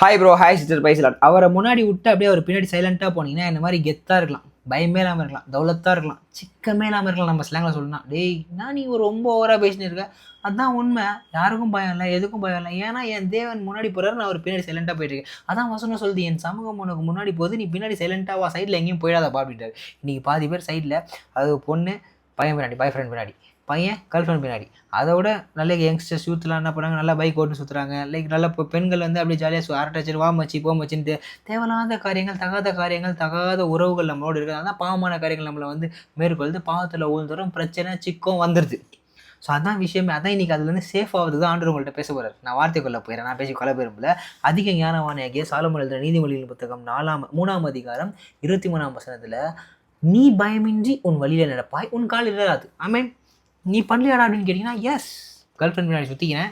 Hi bro, hi sister பைசலாட். அவரை முன்னாடி விட்டு அப்படியே அவர் பின்னாடி சைலண்டாக போனீங்கன்னா இந்த மாதிரி கெத்தாக இருக்கலாம், பயமே இல்லாமல் இருக்கலாம், தௌலத்தாக இருக்கலாம், சிக்கமே இல்லாமல் இருக்கலாம். நம்ம ஸ்லாங்கில் சொல்லணும், டேய் நான் நீ ஒரு ரொம்ப ஓவராக பேசினு இருக்க. அதான் உண்மை. யாருக்கும் பயம் இல்லை, எதுக்கும் பயம் இல்லை. ஏன்னா என் தேவன் முன்னாடி போகிறாரு, நான் அவர் பின்னாடி சைலண்டாக போயிட்டு இருக்கேன். அதான் வசனம் சொல்லுது, என் சமூகம் உனக்கு முன்னாடி போகுது, நீ பின்னாடி சைலண்டாவா, சைடில் எங்கேயும் போயிடாதப்பா அப்படின்ட்டாரு. இன்றைக்கி பாதி பேர் சைடில், அது பொண்ணு பையன் பின்னாடி, பாய் ஃப்ரெண்ட் பின்னாடி, பையன் கேர்ள் ஃப்ரெண்ட் பின்னாடி. அதை விட நல்ல யங்ஸ்டர்ஸ் யூத்லாம் என்ன பண்ணுறாங்க, நல்லா பைக் ஓட்டு சுற்றுறாங்க. லைக் நல்ல இப்போ பெண்கள் வந்து அப்படியே ஜாலியாக அரட்டச்சு வா மச்சி போ மச்சின்ட்டு தேவையில்லாத காரியங்கள், தகாத உறவுகள் நம்மளோட இருக்கிறது தான் பாவமான காரியங்கள் நம்மளை வந்து மேற்கொள்ளுது. பாவத்தில் ஊழ்ந்துடும், பிரச்சனை சிக்கம் வந்துடுது. ஸோ அதான் விஷயமே. அதான் இன்றைக்கி அதுலேருந்து சேஃப் ஆகுது தான் ஆண்டு உங்கள்கிட்ட பேச போகிறார். நான் வார்த்தைக்குள்ளே போயிடறேன், நான் பேசி கொலை பெரும்பில். அதிக ஞானவானியாகிய சாலமோன் எழுதுகிற நீதிமொழிகள் புத்தகம் 3ஆம் அதிகாரம் 23ஆம் வசனத்தில், நீ பயமின்றி உன் வழியில் நடப்பாய், உன் கால் இடராது. ஆமேன். நீ பண்ணலையாடா அப்படின்னு கேட்டிங்கன்னா, எஸ், கேர்ள் ஃப்ரெண்ட் முன்னாடி சுற்றிக்கினேன்,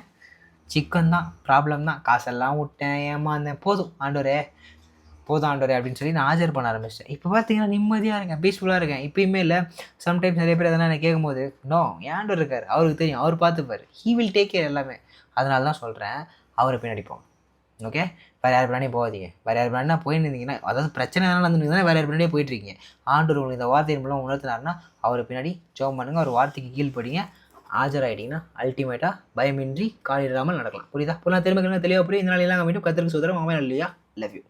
சிக்கன் தான், ப்ராப்ளம் தான், காசெல்லாம் விட்டேன், ஏமாந்தேன், போதும் ஆண்டவரே அப்படின்னு சொல்லி நான் ஆஜர் பண்ண ஆரம்பிச்சிட்டேன். இப்போ பார்த்தீங்கன்னா நிம்மதியாக இருக்கேன், பீஸ்ஃபுல்லாக இருக்கேன். இப்பயுமே இல்லை. சம்டைம்ஸ் நிறைய பேர் எதனா எனக்கு கேட்கும்போது, நோ, ஆண்டவர் இருக்கார், அவருக்கு தெரியும், அவர் பார்த்துப்பார், ஹீ வில் டேக் கேர் எல்லாமே. அதனால தான் சொல்கிறேன், அவரை பின்னாடி போங்க. ஓகே, வேறு யார் பின்னாடியே போகாதீங்க. வேறு யார் பின்னாடினா போயின்னு இருந்தீங்கன்னா, அதாவது பிரச்சனை எதனா நடந்துருந்தீங்கன்னா வேறு யார் பின்னாடியே போயிட்டுருக்கீங்க. ஆண்டவர் உங்களுக்கு இந்த வார்த்தையின் மூலம் உணர்த்தினார்னா அவர் பின்னாடி ஜெபம் பண்ணுங்க, அவர் வார்த்தைக்கு கீழ்ப்படிங்க, ஆஜராகிட்டீங்கன்னா அல்டிமேட்டாக பயமின்றி காலிடாமல் நடக்கலாம். புரியுதா? நான் திரும்ப தெளிவாக புரியும். இந்த நாள் எல்லாம் மீண்டும் கத்திரிக்கு சுதரம். அவன் இல்லையா? Love you.